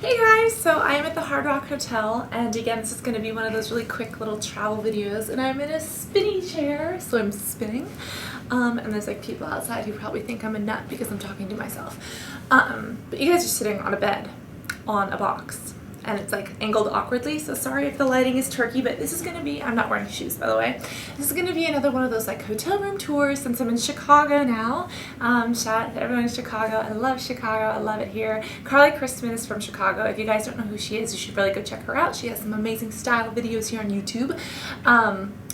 Hey guys, so I am at the Hard Rock Hotel, and again this is going to be one of those really quick little travel videos, and I'm in a spinny chair, so I'm spinning, and there's like people outside who probably think I'm a nut because I'm talking to myself, but you guys are sitting on a bed, on a box, and it's like angled awkwardly, so sorry if the lighting is turkey, but this is going to be, I'm not wearing shoes by the way, this is going to be another one of those like hotel room tours since I'm in Chicago now. Shout out to everyone in Chicago. I love Chicago, I love it here. Cristina is from Chicago. If you guys don't know who she is, you should really go check her out. She has some amazing style videos here on YouTube.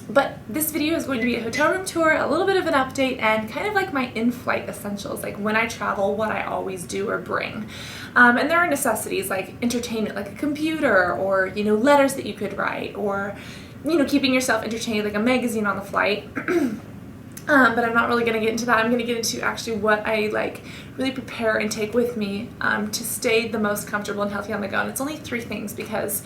But this video is going to be a hotel room tour, a little bit of an update, and kind of like my in-flight essentials, like when I travel, what I always do or bring. And there are necessities like entertainment, like a computer, or, you know, letters that you could write, or, you know, keeping yourself entertained, like a magazine on the flight. But I'm not really going to get into that. I'm going to get into actually what I like really prepare and take with me to stay the most comfortable and healthy on the go. And it's only 3 things because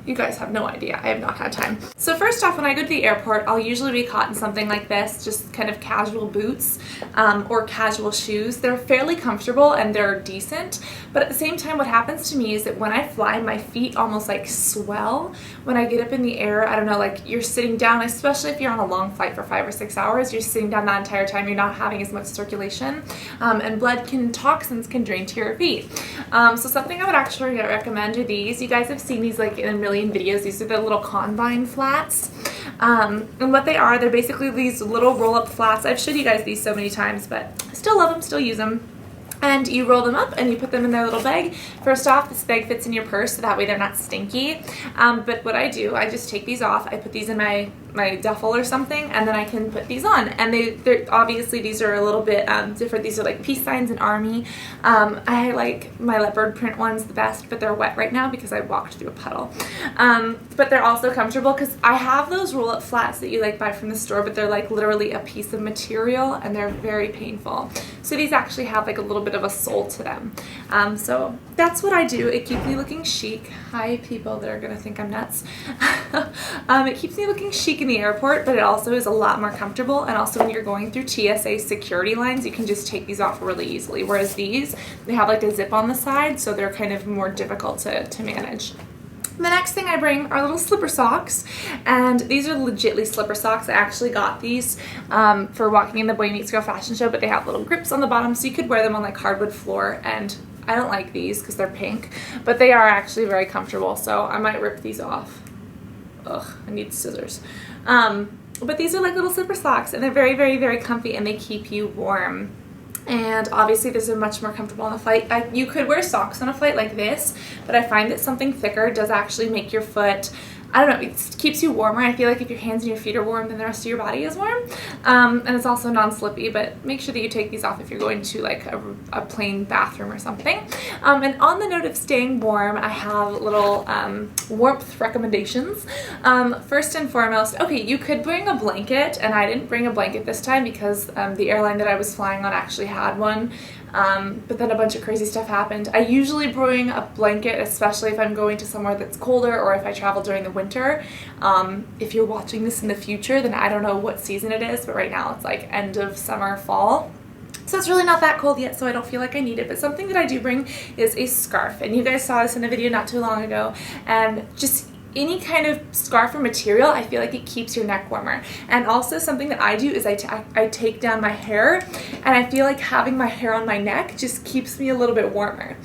you guys have no idea. I have not had time. So first off, when I go to the airport, I'll usually be caught in something like this, just kind of casual boots or casual shoes. They're fairly comfortable and they're decent, but at the same time, what happens to me is that when I fly, my feet almost like swell when I get up in the air. I don't know, like you're sitting down, especially if you're on a long flight for 5 or 6 hours, you're sitting down that entire time, you're not having as much circulation, and toxins can drain to your feet. So something I would actually recommend are these. You guys have seen these like in a million videos. These are the little konvine flats, and what they are, they're basically these little roll-up flats. I've showed you guys these so many times, but I still love them, still use them. And you roll them up and you put them in their little bag. First off, this bag fits in your purse, so that way they're not stinky. But what I do, I just take these off, I put these in my duffel or something, and then I can put these on. And they're obviously, these are a little bit different. These are like peace signs and army. I like my leopard print ones the best, but they're wet right now because I walked through a puddle. But they're also comfortable because I have those roll-up flats that you like buy from the store, but they're like literally a piece of material and they're very painful. So these actually have like a little bit of a sole to them. So that's what I do. It keeps me looking chic. Hi people that are gonna think I'm nuts. It keeps me looking chic in the airport, but it also is a lot more comfortable, and also when you're going through TSA security lines, you can just take these off really easily, whereas these, they have like a zip on the side, so they're kind of more difficult to manage. The next thing I bring are little slipper socks, and these are legitly slipper socks. I actually got these for walking in the Boy Meets Girl fashion show, but they have little grips on the bottom, so you could wear them on like hardwood floor, and I don't like these because they're pink, but they are actually very comfortable, so I might rip these off. Ugh, I need scissors. But these are like little slipper socks, and they're very, very, very comfy, and they keep you warm. And obviously these are much more comfortable on a flight. You could wear socks on a flight like this, but I find that something thicker does actually make your foot, I don't know, it keeps you warmer. I feel like if your hands and your feet are warm, then the rest of your body is warm. And it's also non-slippy, but make sure that you take these off if you're going to like a plain bathroom or something. And on the note of staying warm, I have little warmth recommendations. First and foremost, okay, you could bring a blanket, and I didn't bring a blanket this time because the airline that I was flying on actually had one. But then a bunch of crazy stuff happened. I usually bring a blanket, especially if I'm going to somewhere that's colder or if I travel during the winter. If you're watching this in the future, then I don't know what season it is, but right now it's like end of summer, fall. So it's really not that cold yet, so I don't feel like I need it. But something that I do bring is a scarf, and you guys saw this in a video not too long ago, and just any kind of scarf or material, I feel like it keeps your neck warmer. And also something that I do is I take down my hair, and I feel like having my hair on my neck just keeps me a little bit warmer.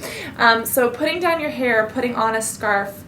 So putting down your hair, putting on a scarf,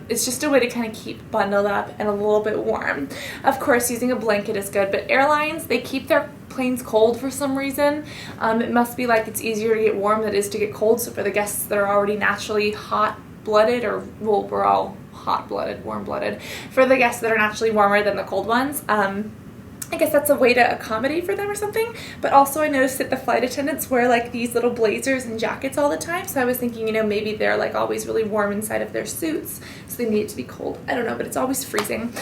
it's just a way to kind of keep bundled up and a little bit warm. Of course, using a blanket is good, but airlines, they keep their planes cold for some reason. It must be like it's easier to get warm than it is to get cold. So for the guests that are already naturally hot-blooded, or, well, we're all hot-blooded, warm-blooded, for the guests that are naturally warmer than the cold ones, I guess that's a way to accommodate for them or something. But also I noticed that the flight attendants wear like these little blazers and jackets all the time, so I was thinking, you know, maybe they're like always really warm inside of their suits, so they need it to be cold. I don't know, but it's always freezing.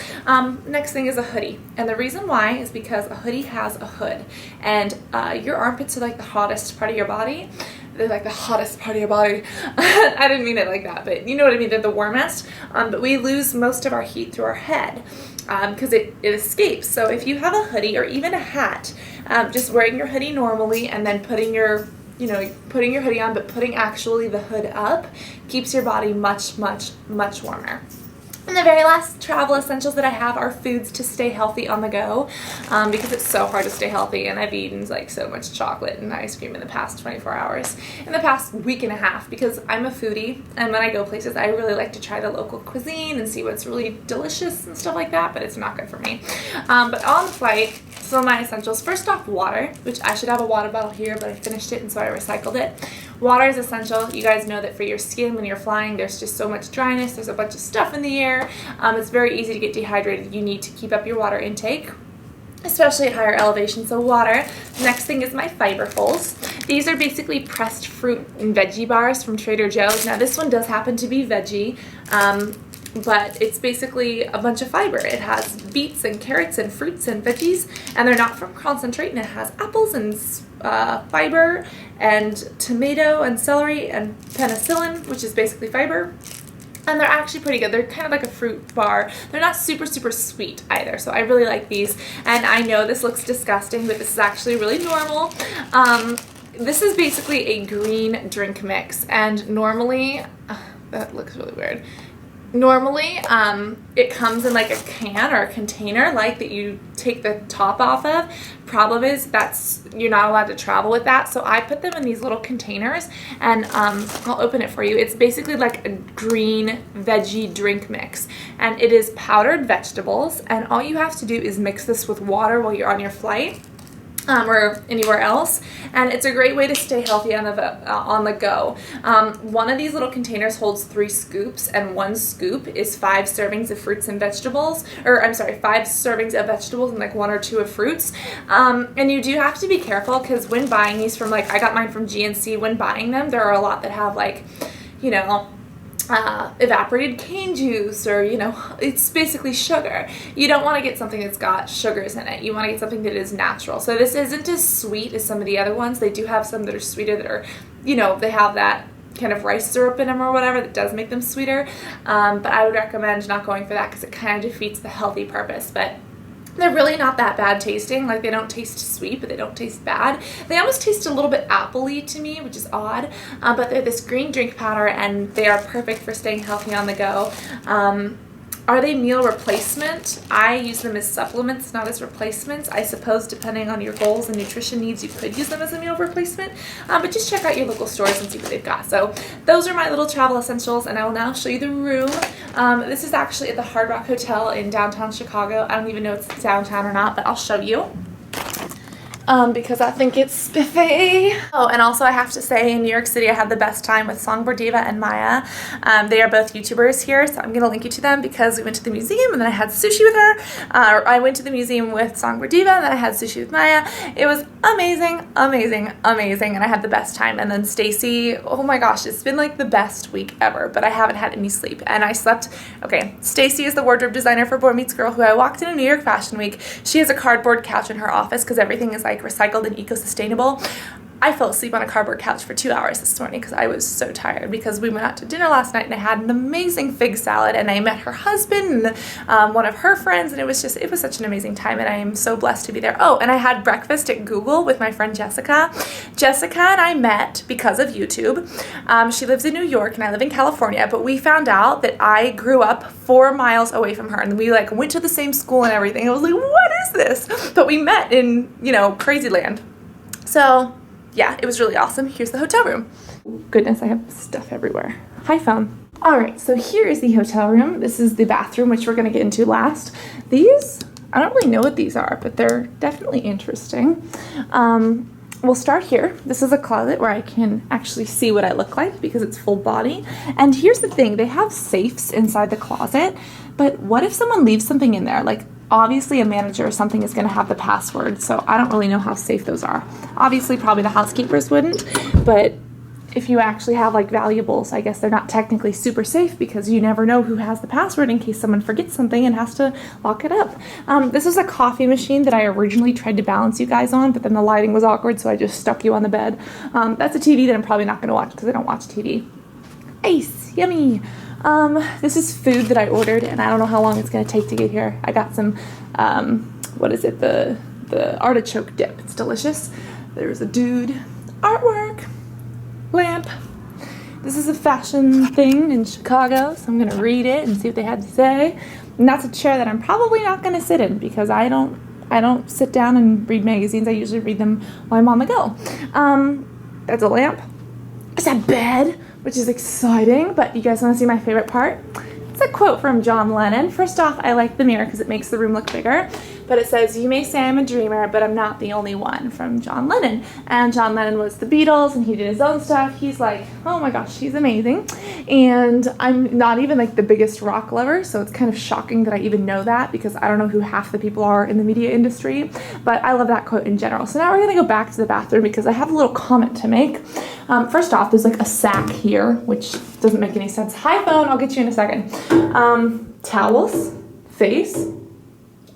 Next thing is a hoodie, and the reason why is because a hoodie has a hood, and your armpits are like the hottest part of your body. They're like the hottest part of your body. I didn't mean it like that, but you know what I mean, they're the warmest. But we lose most of our heat through our head because it escapes. So if you have a hoodie or even a hat, just wearing your hoodie normally and then putting your you know, putting your hoodie on, but putting actually the hood up keeps your body much, much, much warmer. And the very last travel essentials that I have are foods to stay healthy on the go, because it's so hard to stay healthy, and I've eaten like so much chocolate and ice cream in the past 24 hours, in the past week and a half, because I'm a foodie, and when I go places I really like to try the local cuisine and see what's really delicious and stuff like that, but it's not good for me. But on the flight, some of my essentials, first off, water, which I should have a water bottle here, but I finished it and so I recycled it. Water is essential. You guys know that for your skin when you're flying, there's just so much dryness, there's a bunch of stuff in the air. It's very easy to get dehydrated. You need to keep up your water intake, especially at higher elevation. So water. Next thing is my fiberfuls. These are basically pressed fruit and veggie bars from Trader Joe's. Now this one does happen to be veggie, but it's basically a bunch of fiber. It has beets and carrots and fruits and veggies, and they're not from concentrate, and it has apples and fiber and tomato and celery and penicillin, which is basically fiber. And they're actually pretty good. They're kind of like a fruit bar. They're not super, super sweet either. So I really like these. And I know this looks disgusting, but this is actually really normal. This is basically a green drink mix. And normally, that looks really weird. Normally, it comes in like a can or a container like that you take the top off of. Problem is you're not allowed to travel with that, so I put them in these little containers, and I'll open it for you. It's basically like a green veggie drink mix, and it is powdered vegetables, and all you have to do is mix this with water while you're on your flight. Or anywhere else, and it's a great way to stay healthy on the go. One of these little containers holds 3 scoops, and 1 scoop is 5 servings of fruits and vegetables, or I'm sorry, 5 servings of vegetables and like 1 or 2 of fruits. And you do have to be careful, because when buying these from, like, I got mine from GNC, when buying them, there are a lot that have, like, you know, evaporated cane juice, or, you know, it's basically sugar. You don't want to get something that's got sugars in it. You want to get something that is natural. So this isn't as sweet as some of the other ones. They do have some that are sweeter, that are, you know, they have that kind of rice syrup in them or whatever that does make them sweeter. But I would recommend not going for that, because it kind of defeats the healthy purpose. But they're really not that bad tasting. Like, they don't taste sweet, but they don't taste bad. They almost taste a little bit apple-y to me, which is odd. But they're this green drink powder, and they are perfect for staying healthy on the go. Are they meal replacement? I use them as supplements, not as replacements. I suppose depending on your goals and nutrition needs, you could use them as a meal replacement. But just check out your local stores and see what they've got. So those are my little travel essentials, and I will now show you the room. This is actually at the Hard Rock Hotel in downtown Chicago. I don't even know if it's downtown or not, but I'll show you. Because I think it's spiffy. Oh, and also I have to say, in New York City, I had the best time with Songbird Diva and Maya. They are both YouTubers here, so I'm going to link you to them, because we went to the museum and then I had sushi with her. I went to the museum with Songbird Diva and then I had sushi with Maya. It was amazing, amazing, amazing, and I had the best time. And then Stacy, oh my gosh, it's been like the best week ever, but I haven't had any sleep. And I slept, okay, Stacy is the wardrobe designer for Boy Meets Girl, who I walked in a New York Fashion Week. She has a cardboard couch in her office because everything is like recycled and eco-sustainable. I fell asleep on a cardboard couch for 2 hours this morning because I was so tired, because we went out to dinner last night and I had an amazing fig salad, and I met her husband and one of her friends, and it was such an amazing time, and I am so blessed to be there. Oh, and I had breakfast at Google with my friend Jessica. Jessica and I met because of YouTube. She lives in New York and I live in California, but we found out that I grew up 4 miles away from her, and we like went to the same school and everything. I was like, what is this? But we met in, you know, crazy land. So yeah, it was really awesome. Here's the hotel room. Goodness, I have stuff everywhere. Hi, phone. All right, so here is the hotel room. This is the bathroom, which we're gonna get into last. These, I don't really know what these are, but they're definitely interesting. We'll start here. This is a closet where I can actually see what I look like because it's full body. And here's the thing, they have safes inside the closet, but what if someone leaves something in there? Like, obviously a manager or something is going to have the password, so I don't really know how safe those are. Obviously probably the housekeepers wouldn't, but if you actually have like valuables, I guess they're not technically super safe, because you never know who has the password in case someone forgets something and has to lock it up. This is a coffee machine that I originally tried to balance you guys on, but then the lighting was awkward, so I just stuck you on the bed. That's a TV that I'm probably not going to watch because I don't watch TV. Ice, yummy. This is food that I ordered, and I don't know how long it's going to take to get here. I got some, what is it, the artichoke dip. It's delicious. There's a dude. artwork. Lamp. This is a fashion thing in Chicago, so I'm gonna read it and see what they had to say. And that's a chair that I'm probably not gonna sit in because I don't sit down and read magazines. I usually read them while I'm on the go. That's a lamp. It's a bed, which is exciting, but you guys wanna see my favorite part? It's a quote from John Lennon. First off, I like the mirror because it makes the room look bigger, but it says, "You may say I'm a dreamer, but I'm not the only one," from John Lennon. And John Lennon was the Beatles, and he did his own stuff. He's like, oh my gosh, he's amazing. And I'm not even like the biggest rock lover, so it's kind of shocking that I even know that because I don't know who half the people are in the media industry, but I love that quote in general. So now we're gonna go back to the bathroom because I have a little comment to make. First off, there's like a sack here, which doesn't make any sense. Hi phone, I'll get you in a second. Towels, face,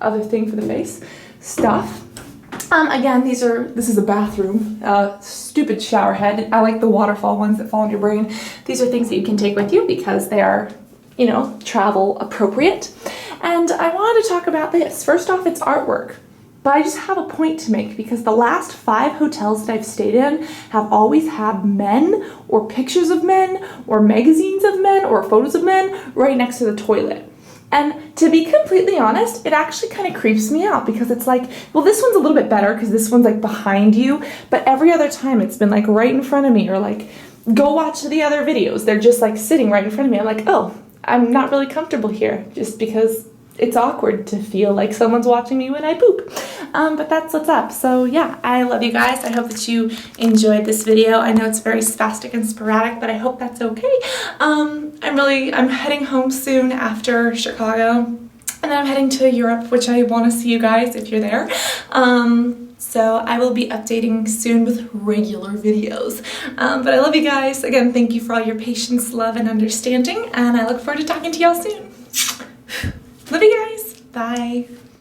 other thing for the face, stuff. Again, this is a bathroom, stupid shower head. I like the waterfall ones that fall in your brain. These are things that you can take with you because they are, you know, travel appropriate. And I wanted to talk about this. First off, it's artwork. But I just have a point to make because the last 5 hotels that I've stayed in have always had men or pictures of men or magazines of men or photos of men right next to the toilet. And to be completely honest, it actually kind of creeps me out because it's like, well, this one's a little bit better because this one's like behind you, but every other time it's been like right in front of me or like, go watch the other videos. They're just like sitting right in front of me. I'm like, oh, I'm not really comfortable here just because it's awkward to feel like someone's watching me when I poop. But that's what's up. So yeah, I love you guys. I hope that you enjoyed this video. I know it's very spastic and sporadic, but I hope that's okay. I'm heading home soon after Chicago, and then I'm heading to Europe, which I want to see you guys if you're there. So I will be updating soon with regular videos. But I love you guys. Again, thank you for all your patience, love, and understanding, and I look forward to talking to y'all soon. Love you guys. Bye.